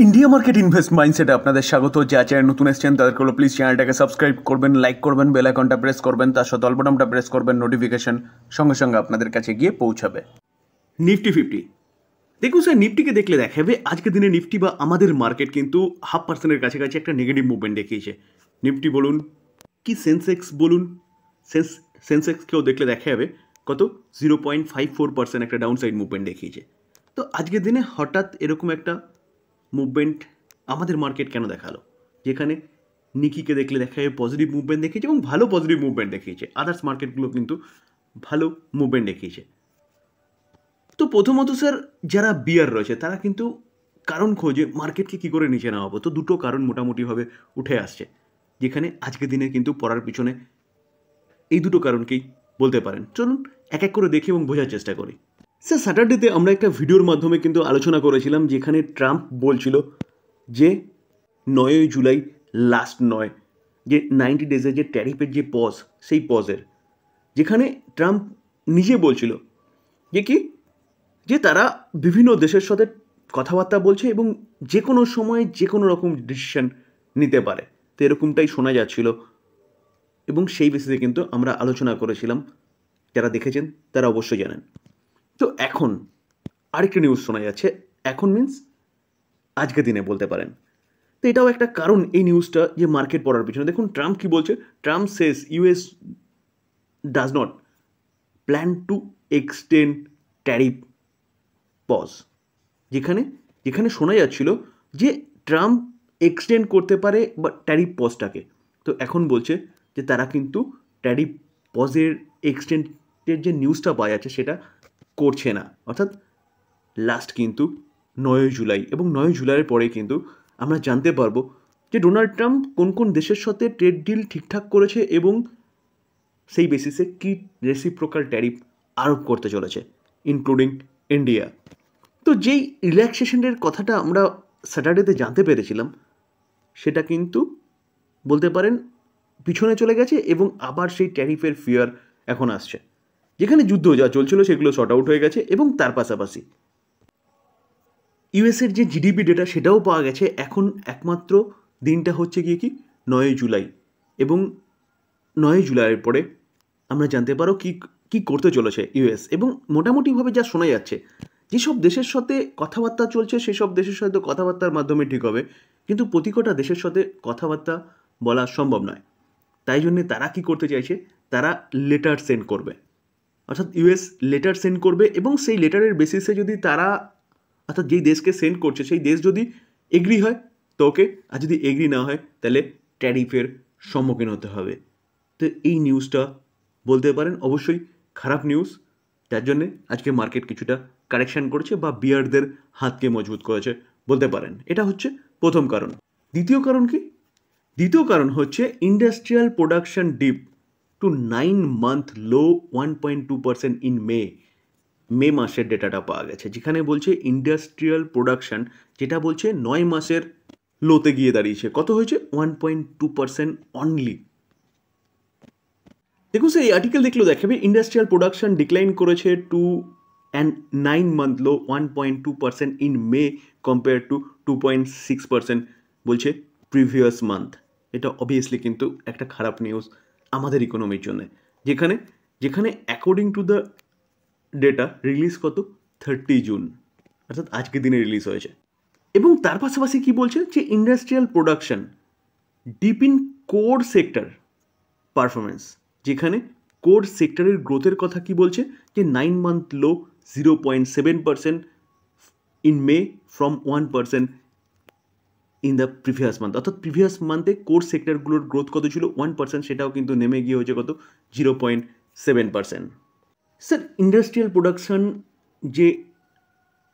India market invest মাইন্ডসেটে আপনাদের স্বাগত। যা চ্যানেল নতুন এসেছেন তাদেরকে হলো প্লিজ চ্যানেলটাকে সাবস্ক্রাইব করবেন, লাইক করবেন, বেল আইকনটা প্রেস করবেন, তার সাথে অল বাটনটা প্রেস করবেন, নোটিফিকেশন সঙ্গে সঙ্গে আপনাদের কাছে গিয়ে পৌঁছাবে। নিফটি 50 দেখুন স্যার, নিফটিকে দেখলে দেখাবে আজকের দিনে নিফটি বা আমাদের মার্কেট কিন্তু 0.5% কাছাকাছি একটা নেগেটিভ মুভমেন্ট দেখিয়েছে। নিফটি বলুন কি সেন্সেক্স বলুন, সেন্সেক্সকেও দেখলে দেখা যাবে কত 0.54% একটা ডাউন সাইড মুভমেন্ট দেখিয়েছে। তো আজকের দিনে হঠাৎ এরকম একটা মুভমেন্ট আমাদের মার্কেট কেন দেখালো, যেখানে নিকিকে দেখলে দেখা যাবে পজিটিভ মুভমেন্ট দেখিয়েছে এবং ভালো পজিটিভ মুভমেন্ট দেখিয়েছে, আদার্স মার্কেটগুলো কিন্তু ভালো মুভমেন্ট দেখিয়েছে। তো প্রথমত স্যার, যারা বিয়ার রয়েছে তারা কিন্তু কারণ খোঁজে মার্কেটকে কী করে নিচে নেওয়া হবে। তো দুটো কারণ মোটামুটিভাবে উঠে আসছে, যেখানে আজকের দিনে কিন্তু পড়ার পিছনে এই দুটো কারণকেই বলতে পারেন। চলুন এক এক করে দেখি এবং বোঝার চেষ্টা করি। স্যার, স্যাটারডেতে আমরা একটা ভিডিওর মাধ্যমে কিন্তু আলোচনা করেছিলাম, যেখানে ট্রাম্প বলছিল যে 9ই জুলাই লাস্ট নয়, যে 90 ডেজের যে ট্যারিফের যে পজ, সেই পজের, যেখানে ট্রাম্প নিজে বলছিল যে কি, যে তারা বিভিন্ন দেশের সাথে কথাবার্তা বলছে এবং যে কোনো সময় যে কোনো রকম ডিসিশন নিতে পারে। তো এরকমটাই শোনা যাচ্ছিল এবং সেই বেসিসে কিন্তু আমরা আলোচনা করেছিলাম। যারা দেখেছেন তারা অবশ্যই জানেন। তো এখন আরেকটা নিউজ শোনা যাচ্ছে, এখন মিন্স আজকের দিনে বলতে পারেন। তো এটাও একটা কারণ এই নিউজটা, যে মার্কেট পড়ার পিছনে। দেখুন ট্রাম্প কি বলছে। Trump says US does not plan to extend tariff pause, যেখানে শোনা যাচ্ছিল যে ট্রাম্প এক্সটেন্ড করতে পারে বা ট্যারিফ পজটাকে। তো এখন বলছে যে তারা কিন্তু ট্যারিফ পজের এক্সটেন্ডের যে নিউজটা পাওয়া যাচ্ছে সেটা করছে না, অর্থাৎ লাস্ট কিন্তু 9ই জুলাই, এবং 9ই জুলাইয়ের পরে কিন্তু আমরা জানতে পারবো যে ডোনাল্ড ট্রাম্প কোন কোন দেশের সাথে ট্রেড ডিল ঠিকঠাক করেছে এবং সেই বেসিসে কি রেসিপ্রোকাল ট্যারিফ আরোপ করতে চলেছে, ইনক্লুডিং ইন্ডিয়া। তো যেই রিল্যাক্সেশনের কথাটা আমরা স্যাটারডেতে জানতে পেরেছিলাম, সেটা কিন্তু বলতে পারেন পিছনে চলে গেছে এবং আবার সেই ট্যারিফের ফিয়ার এখন আসছে, যেখানে যুদ্ধ যা চলছিল সেগুলো শর্ট আউট হয়ে গেছে। এবং তার পাশাপাশি ইউএসের যে জিডিপি ডেটা সেটাও পাওয়া গেছে। এখন একমাত্র দিনটা হচ্ছে গিয়ে কি 9ই জুলাই, এবং 9ই জুলাইয়ের পরে আমরা জানতে পারো কি কি করতে চলেছে ইউএস। এবং মোটামুটিভাবে যা শোনা যাচ্ছে, যেসব দেশের সাথে কথাবার্তা চলছে সেসব দেশের সাথে কথাবার্তার মাধ্যমে ঠিক হবে, কিন্তু প্রতিটা দেশের সাথে কথাবার্তা বলা সম্ভব নয়। তাই জন্যে তারা কি করতে চাইছে, তারা লেটার সেন্ড করবে, অর্থাৎ ইউএস লেটার সেন্ড করবে এবং সেই লেটারের বেসিসে যদি তারা, অর্থাৎ যেই দেশকে সেন্ড করছে সেই দেশ যদি এগ্রি হয় তো ওকে, আর যদি এগ্রি না হয় তাহলে ট্যারিফের সম্মুখীন হতে হবে। তো এই নিউজটা বলতে পারেন অবশ্যই খারাপ নিউজ, যার জন্যে আজকে মার্কেট কিছুটা কারেকশান করেছে বা বিয়ারদের হাতকে মজবুত করেছে বলতে পারেন। এটা হচ্ছে প্রথম কারণ। দ্বিতীয় কারণ কি? দ্বিতীয় কারণ হচ্ছে industrial production dip to 9-month low 1.2% in May মাসের ডেটাটা পাওয়া গেছে, যেখানে বলছে ইন্ডাস্ট্রিয়াল প্রোডাকশন, যেটা বলছে 9 মাসের লোতে গিয়ে দাঁড়িয়েছে। কত হয়েছে? 1.2% অনলি। দেখুন স্যার, এই আর্টিকেল দেখলেও দেখাবে ইন্ডাস্ট্রিয়াল প্রোডাকশন ডিক্লাইন করেছে to and 9-month low 1.2% in May compare to 2.6% বলছে প্রিভিয়াস মান্থ। এটা অবভিয়াসলি কিন্তু একটা খারাপ নিউজ আমাদের ইকোনমির জন্য, যেখানে according to the data release কত 30 জুন, অর্থাৎ আজকের দিনে রিলিজ হয়েছে। এবং তার পাশাপাশি কি বলছে, যে industrial production deep in core sector performance, যেখানে কোর সেক্টরের গ্রোথের কথা কি বলছে, যে 9-month low 0.7% in May from 1% in the previous month. অর্থাৎ প্রিভিয়াস মান্থে কোর সেক্টরগুলোর গ্রোথ কত ছিল 1%, সেটাও কিন্তু নেমে গিয়ে হয়েছে কত 0.7%। স্যার, ইন্ডাস্ট্রিয়াল প্রোডাকশন যে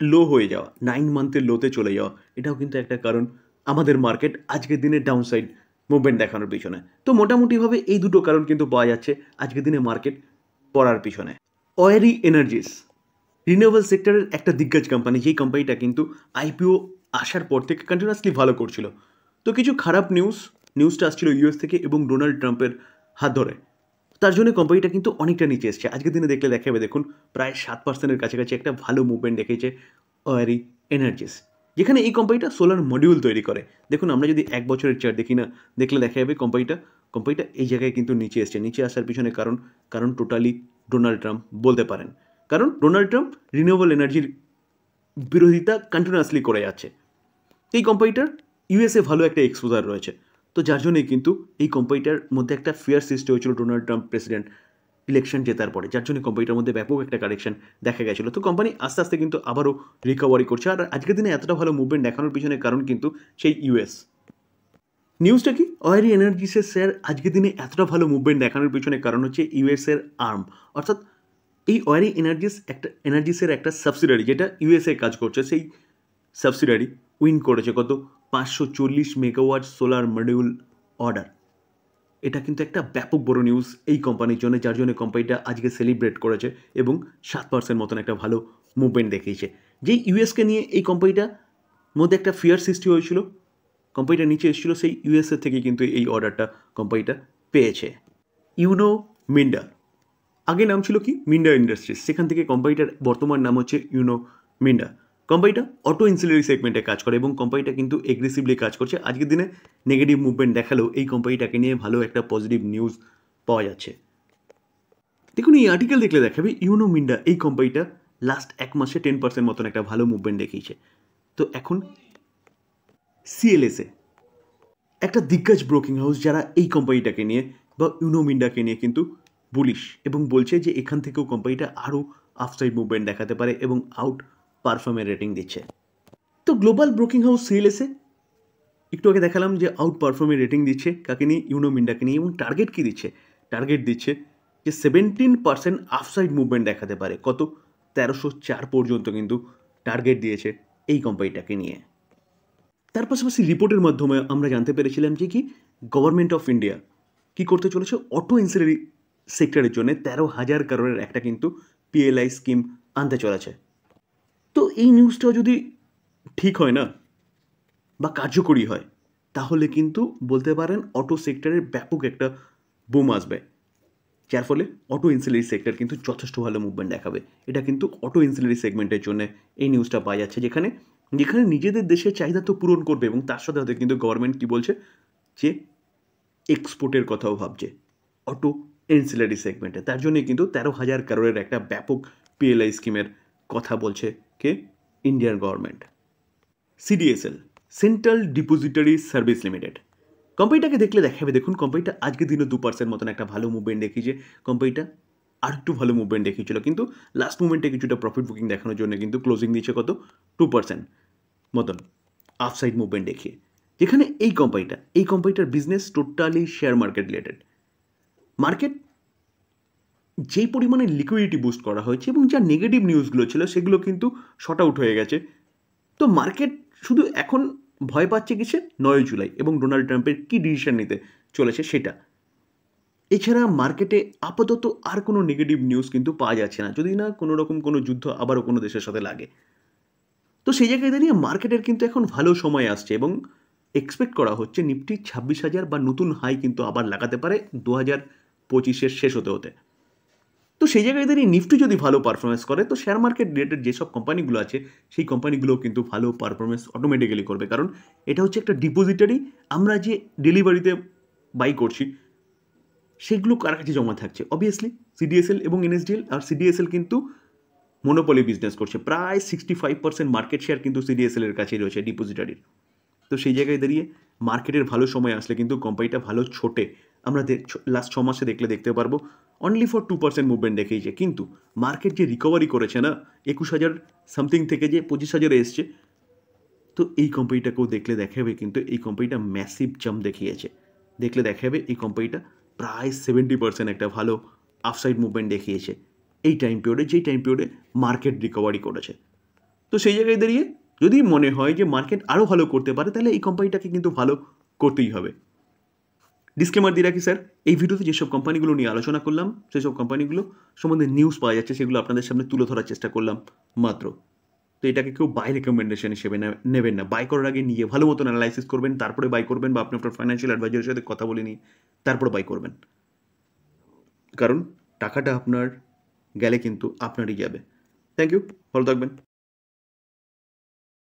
লো হয়ে যাওয়া, 9 মান্থের লোতে চলে যাওয়া, এটাও কিন্তু একটা কারণ আমাদের মার্কেট আজকের দিনে ডাউনসাইড মুভমেন্ট দেখানোর পিছনে। তো মোটামুটিভাবে এই দুটো কারণ কিন্তু পাওয়া যাচ্ছে আজকের দিনে মার্কেট পড়ার পিছনে। অয়েরি এনার্জিস রিনিউয়েবল সেক্টরের একটা দিগ্গজ কোম্পানি, যেই কোম্পানিটা কিন্তু আইপিও আসার পর থেকে কন্টিনিউয়াসলি ভালো করছিল। তো কিছু খারাপ নিউজটা আসছিল ইউএস থেকে এবং ডোনাল্ড ট্রাম্পের হাত ধরে, তার জন্য কোম্পানিটা কিন্তু অনেকটা নিচে এসছে। আজকের দিনে দেখলে দেখাবে, দেখুন প্রায় 7%-এর কাছাকাছি একটা ভালো মুভমেন্ট দেখেছে অয়েরি এনার্জিস। যেখানে এই কোম্পানিটা সোলার মডিউল তৈরি করে। দেখুন আমরা যদি 1 বছরের চার্ট দেখি না, দেখলে দেখা যাবে কোম্পানিটা এই জায়গায় কিন্তু নিচে এসছে। নিচে আসার পিছনে কারণ টোটালি ডোনাল্ড ট্রাম্প বলতে পারেন। কারণ ডোনাল্ড ট্রাম্প রিনিউয়েবল এনার্জির বিরোধিতা কন্টিনিউয়াসলি করে যাচ্ছে। এই কোম্পানিটার ইউএসএ ভালো একটা এক্সপোজার রয়েছে, তো যার জন্যই কিন্তু এই কোম্পানিটার মধ্যে একটা ফিয়ার সৃষ্টি হয়েছিল ডোনাল্ড ট্রাম্প প্রেসিডেন্ট ইলেকশন জেতার পরে, যার জন্য কোম্পানিটার মধ্যে ব্যাপক একটা কারেকশন দেখা গেছিলো। তো কোম্পানি আস্তে আস্তে কিন্তু আবারও রিকভারি করছে। আর আজকের দিনে এতটা ভালো মুভমেন্ট দেখানোর পিছনে কারণ কিন্তু সেই ইউএস। নিউজটা কি, অয়েরি এনার্জিসের শেয়ার আজকের দিনে এতটা ভালো মুভমেন্ট দেখানোর পিছনে কারণ হচ্ছে ইউএসের আর্ম, অর্থাৎ এই অয়েরি এনার্জিসের একটা সাবসিডারি যেটা ইউএসএ কাজ করছে, সেই সাবসিডারি উইন করেছে কত 540 মেগাওয়াট সোলার মডিউল অর্ডার। এটা কিন্তু একটা ব্যাপক বড় নিউজ এই কোম্পানির জন্য, যার জন্য কোম্পানিটা আজকে সেলিব্রেট করেছে এবং 7% মতন একটা ভালো মুভমেন্ট দেখিয়েছে। যেই ইউএসকে নিয়ে এই কোম্পানিটার মধ্যে একটা ফিয়ার সৃষ্টি হয়েছিল, কোম্পানিটা নিচে এসেছিল, সেই ইউএসএ থেকে কিন্তু এই অর্ডারটা কোম্পানিটা পেয়েছে। ইউনো মিন্ডা, আগে নাম ছিল কি মিন্ডা ইন্ডাস্ট্রিজ, সেখান থেকে কোম্পানিটার বর্তমান নাম হচ্ছে ইউনো মিন্ডা। কোম্পানিটা অটো ইনসিলারি সেগমেন্টে কাজ করে এবং কোম্পানিটা কিন্তু এগ্রেসিভলি কাজ করছে। আজকের দিনে নেগেটিভ মুভমেন্ট দেখালেও এই কোম্পানিটাকে নিয়ে ভালো একটা পজিটিভ নিউজ পাওয়া যাচ্ছে। দেখুন এই আর্টিকেল দেখলে দেখাবে ইউনো মিন্ডা এই কোম্পানিটা লাস্ট 1 মাসে 10% মতন একটা ভালো মুভমেন্ট দেখিয়েছে। তো এখন সিএলএসএ একটা দিগ্গজ ব্রোকিং হাউস যারা এই কোম্পানিটাকে নিয়ে বা ইউনো মিন্ডাকে নিয়ে কিন্তু বুলিশ এবং বলছে যে এখান থেকেও কোম্পানিটা আরও আপসাইড মুভমেন্ট দেখাতে পারে এবং আউট পারফর্মের রেটিং দিচ্ছে। তো গ্লোবাল ব্রোকিং হাউস সিএলএসএ একটু আগে দেখালাম যে আউট পারফর্মের রেটিং দিচ্ছে কাকে নিয়ে, ইউনো মিন্ডাকে নিয়ে, এবং টার্গেট কী দিচ্ছে, টার্গেট দিচ্ছে যে 17% আপসাইড মুভমেন্ট দেখাতে পারে, কত 1304 পর্যন্ত কিন্তু টার্গেট দিয়েছে এই কোম্পানিটাকে নিয়ে। তার পাশাপাশি রিপোর্টের মাধ্যমে আমরা জানতে পেরেছিলাম যে কি গভর্নমেন্ট অফ ইন্ডিয়া কী করতে চলেছে, অটো ইনসিলারি সেক্টরের জন্য 13,000 কারোরের একটা কিন্তু পিএলআই স্কিম আনতে চলেছে। তো এই নিউজটা যদি ঠিক হয় না বা কার্যকরী হয়, তাহলে কিন্তু বলতে পারেন অটো সেক্টরের ব্যাপক একটা বুম আসবে, যার ফলে অটো ইনসিলারি সেক্টর কিন্তু যথেষ্ট ভালো মুভমেন্ট দেখাবে। এটা কিন্তু অটো ইনসিলারি সেগমেন্টের জন্য এই নিউজটা পাওয়া যাচ্ছে, যেখানে নিজেদের দেশের চাহিদা তো পূরণ করবে এবং তার সাথে সাথে কিন্তু গভর্নমেন্ট কী বলছে যে এক্সপোর্টের কথাও ভাবছে অটো এনসিলারি সেগমেন্টে। তার জন্যে কিন্তু 13,000 কারোরের একটা ব্যাপক পিএলআই স্কিমের কথা বলছে কে, Indian government. CDSL, central depository service limited, কোম্পানিটাকে দেখলে দেখাবে, দেখুন কোম্পানিটা আজকের দিনে 2% মতন একটা ভালো মুভমেন্ট দেখিয়েছে। কোম্পানিটা আর একটু ভালো মুভমেন্ট দেখিয়েছিল, কিন্তু লাস্ট মুভমেন্টে কিছুটা প্রফিট বুকিং দেখানোর জন্য কিন্তু ক্লোজিং দিচ্ছে কত 2% মতন আপসাইড মুভমেন্ট দেখিয়ে। যেখানে এই কোম্পানিটার business totally share market related. Market যেই পরিমাণে লিকুইডিটি বুস্ট করা হয়েছে এবং যা নেগেটিভ নিউজগুলো ছিল সেগুলো কিন্তু শর্ট আউট হয়ে গেছে। তো মার্কেট শুধু এখন ভয় পাচ্ছে কিসে, 9 জুলাই এবং ডোনাল্ড ট্রাম্পের কী ডিসিশন নিতে চলেছে সেটা। এছাড়া মার্কেটে আপাতত আর কোনো নেগেটিভ নিউজ কিন্তু পাওয়া যাচ্ছে না, যদি না কোনো রকম কোনো যুদ্ধ আবারও কোনো দেশের সাথে লাগে। তো সেই জায়গায় দাঁড়িয়ে মার্কেটের কিন্তু এখন ভালো সময় আসছে এবং এক্সপেক্ট করা হচ্ছে নিফটি 26,000 বা নতুন হাই কিন্তু আবার লাগাতে পারে 2025-এর শেষ হতে হতে। তো সেই জায়গায় দাঁড়িয়ে নিফটি যদি ভালো পারফরমেন্স করে, তো শেয়ার মার্কেট রিলেটেড যেসব কোম্পানিগুলো আছে সেই কোম্পানিগুলোও কিন্তু ভালো পারফরমেন্স অটোমেটিক্যালি করবে, কারণ এটা হচ্ছে একটা ডিপোজিটারি। আমরা যে ডেলিভারিতে বাই করছি সেগুলো কার কাছে জমা থাকছে, অবভিয়াসলি সিডিএসএল এবং এনএসডিএল। আর সিডিএসএল কিন্তু মনোপলি বিজনেস করছে, প্রায় 65% মার্কেট শেয়ার কিন্তু সিডিএসএল এর কাছেই রয়েছে ডিপোজিটারির। তো সেই জায়গায় দাঁড়িয়ে মার্কেটের ভালো সময় আসলে কিন্তু কোম্পানিটা ভালো ছোটে। আমরা লাস্ট 6 মাসে দেখতে পারবো অনলি ফর 2% মুভমেন্ট দেখিয়েছে, কিন্তু মার্কেট যে রিকভারি করেছে না 21,000 সামথিং থেকে যে 25,000-এ এসছে, তো এই কোম্পানিটাকেও দেখলে দেখাবে কিন্তু এই কোম্পানিটা ম্যাসিভ জাম্প দেখিয়েছে। দেখলে দেখাবে এই কোম্পানিটা প্রায় 70% একটা ভালো আপসাইড মুভমেন্ট দেখিয়েছে এই টাইম পিরিয়ডে, যেই টাইম পিরিয়ডে মার্কেট রিকভারি করেছে। তো সেই জায়গায় দাঁড়িয়ে যদি মনে হয় যে মার্কেট আরও ভালো করতে পারে, তাহলে এই কোম্পানিটাকে কিন্তু ভালো করতেই হবে। ডিসক্লেমার দিয়ে রাখি স্যার, এই ভিডিওতে যেসব কোম্পানিগুলো নিয়ে আলোচনা করলাম সেসব কোম্পানিগুলো সম্বন্ধে নিউজ পাওয়া যাচ্ছে, সেগুলো আপনাদের সামনে তুলে ধরার চেষ্টা করলাম মাত্র। তো এটাকে কেউ বাই রেকমেন্ডেশন হিসেবে নেবেন না। বাই করার আগে নিয়ে ভালো মতন অ্যানালাইসিস করবেন, তারপরে বাই করবেন, বা আপনি আপনার ফাইন্যান্সিয়াল অ্যাডভাইজারের সাথে কথা বলে নিয়ে তারপর বাই করবেন, কারণ টাকাটা আপনার গেলে কিন্তু আপনারই যাবে। থ্যাংক ইউ, ভালো থাকবেন।